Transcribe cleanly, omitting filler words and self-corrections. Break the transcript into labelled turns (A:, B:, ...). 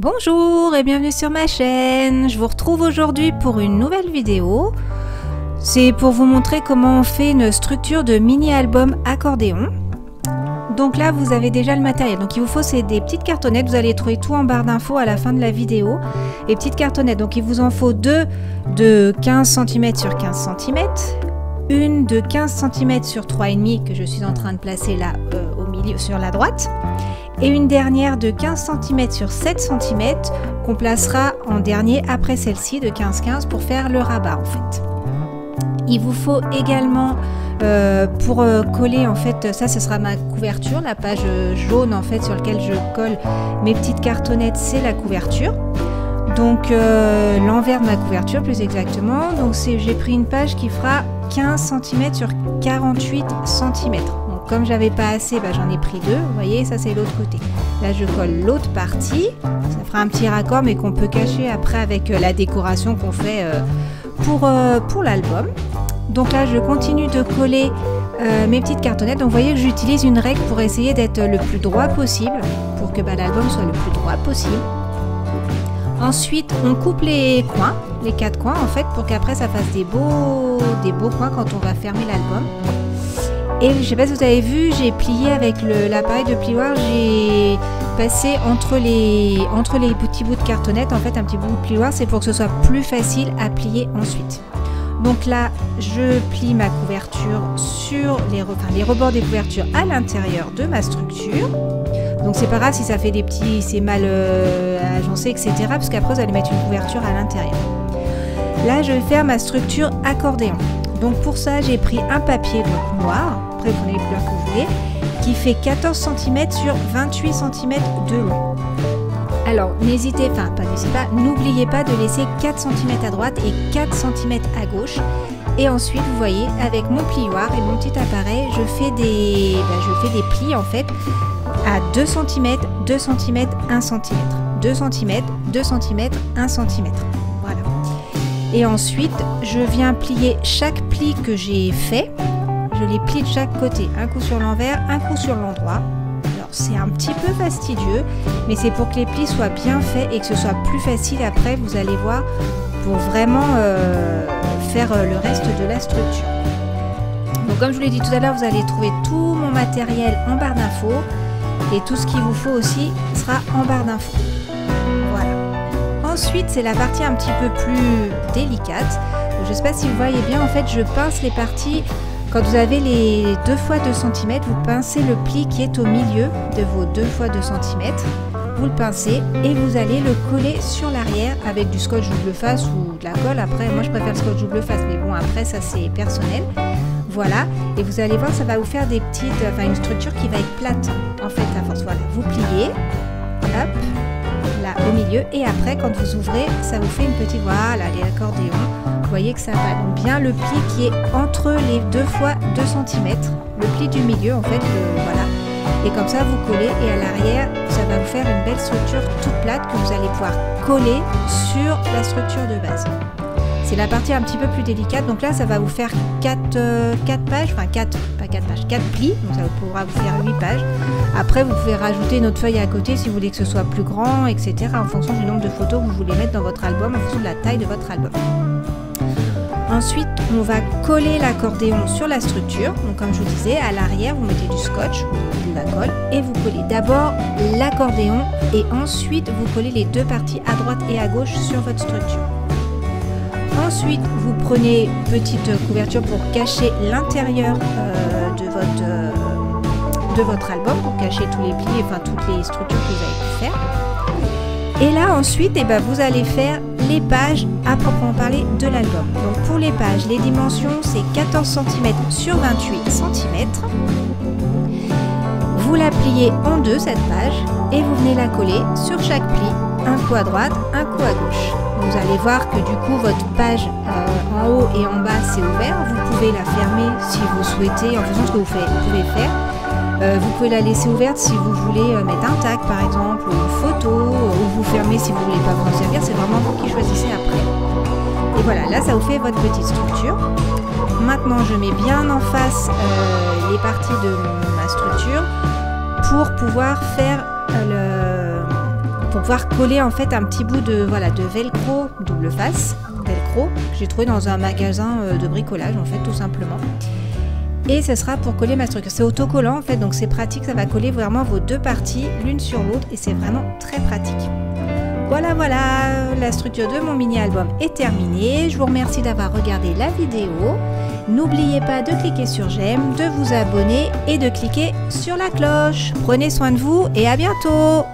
A: Bonjour et bienvenue sur ma chaîne. Je vous retrouve aujourd'hui pour une nouvelle vidéo. C'est pour vous montrer comment on fait une structure de mini-album accordéon. Donc là vous avez déjà le matériel. Donc il vous faut c'est des petites cartonnettes. Vous allez trouver tout en barre d'infos à la fin de la vidéo. Les petites cartonnettes. Donc il vous en faut deux de 15 cm sur 15 cm. Une de 15 cm sur 3,5 que je suis en train de placer là au milieu sur la droite. Et une dernière de 15 cm sur 7 cm qu'on placera en dernier après celle-ci de 15-15 pour faire le rabat en fait. Il vous faut également pour coller en fait, ça ce sera ma couverture, la page jaune en fait sur laquelle je colle mes petites cartonnettes, c'est la couverture. Donc l'envers de ma couverture plus exactement. Donc j'ai pris une page qui fera 15 cm sur 48 cm. Comme j'avais pas assez, j'en ai pris deux. Vous voyez, ça c'est l'autre côté. Là, je colle l'autre partie. Ça fera un petit raccord, mais qu'on peut cacher après avec la décoration qu'on fait pour l'album. Donc là, je continue de coller mes petites cartonnettes. Donc vous voyez que j'utilise une règle pour essayer d'être le plus droit possible, pour que l'album soit le plus droit possible. Ensuite, on coupe les coins, les 4 coins en fait, pour qu'après ça fasse des beaux coins quand on va fermer l'album. Et je sais pas si vous avez vu, j'ai plié avec l'appareil de plioir, j'ai passé entre les petits bouts de cartonnette, en fait un petit bout de plioir, c'est pour que ce soit plus facile à plier ensuite. Donc là, je plie ma couverture sur les rebords des couvertures à l'intérieur de ma structure. Donc c'est pas grave si ça fait des petits, c'est mal agencé, etc. Parce qu'après vous allez mettre une couverture à l'intérieur. Là, je vais faire ma structure accordéon. Donc pour ça, j'ai pris un papier noir, après vous prenez les couleurs que vous voulez, qui fait 14 cm sur 28 cm de long. Alors n'hésitez n'oubliez pas de laisser 4 cm à droite et 4 cm à gauche. Et ensuite, vous voyez, avec mon plioir et mon petit appareil, je fais des plis en fait à 2 cm, 2 cm, 1 cm, 2 cm, 2 cm, 1 cm. Voilà. Et ensuite, je viens plier chaque pli que j'ai fait. Je les plie de chaque côté. Un coup sur l'envers, un coup sur l'endroit. Alors, c'est un petit peu fastidieux, mais c'est pour que les plis soient bien faits et que ce soit plus facile après, vous allez voir, pour vraiment faire le reste de la structure. Donc, comme je vous l'ai dit tout à l'heure, vous allez trouver tout mon matériel en barre d'infos et tout ce qu'il vous faut aussi sera en barre d'infos. Voilà. Ensuite, c'est la partie un petit peu plus délicate. Je ne sais pas si vous voyez bien, en fait, je pince les parties. Quand vous avez les 2 x 2 cm, vous pincez le pli qui est au milieu de vos 2 x 2 cm. Vous le pincez et vous allez le coller sur l'arrière avec du scotch double face ou de la colle. Après, moi, je préfère le scotch double face, mais bon, après, ça, c'est personnel. Voilà. Et vous allez voir, ça va vous faire des petites, une structure qui va être plate, en fait, à force. Voilà. Vous pliez. Hop. Là au milieu et après quand vous ouvrez ça vous fait une petite voilà les accordéons, vous voyez que ça va donc bien le pli qui est entre les 2 x 2 cm, le pli du milieu en fait, voilà, et comme ça vous collez et à l'arrière ça va vous faire une belle structure toute plate que vous allez pouvoir coller sur la structure de base. C'est la partie un petit peu plus délicate, donc là ça va vous faire 4 pages, enfin 4 plis, donc ça pourra vous faire 8 pages. Après vous pouvez rajouter une autre feuille à côté si vous voulez que ce soit plus grand, etc. en fonction du nombre de photos que vous voulez mettre dans votre album, en fonction de la taille de votre album. Ensuite on va coller l'accordéon sur la structure, donc comme je vous disais, à l'arrière vous mettez du scotch, de la colle, et vous collez d'abord l'accordéon et ensuite vous collez les deux parties à droite et à gauche sur votre structure. Ensuite, vous prenez une petite couverture pour cacher l'intérieur de votre album, pour cacher tous les plis, enfin toutes les structures que vous avez pu faire. Et là, ensuite, vous allez faire les pages à proprement parler de l'album. Donc pour les pages, les dimensions, c'est 14 cm sur 28 cm. Vous la pliez en deux, cette page, et vous venez la coller sur chaque pli, un coup à droite, un coup à gauche. Vous allez voir que du coup votre page en haut et en bas c'est ouvert. Vous pouvez la fermer si vous souhaitez en fonction de ce que vous pouvez faire. Vous pouvez la laisser ouverte si vous voulez mettre un tag par exemple, ou une photo, ou vous fermez si vous ne voulez pas vous en servir. C'est vraiment vous qui choisissez après. Et voilà, là ça vous fait votre petite structure. Maintenant je mets bien en face les parties de ma structure pour pouvoir faire pour pouvoir coller en fait un petit bout de, voilà, de velcro double face, velcro, que j'ai trouvé dans un magasin de bricolage en fait, tout simplement. Et ce sera pour coller ma structure. C'est autocollant en fait, donc c'est pratique, ça va coller vraiment vos deux parties l'une sur l'autre et c'est vraiment très pratique. Voilà, la structure de mon mini album est terminée. Je vous remercie d'avoir regardé la vidéo. N'oubliez pas de cliquer sur j'aime, de vous abonner et de cliquer sur la cloche. Prenez soin de vous et à bientôt!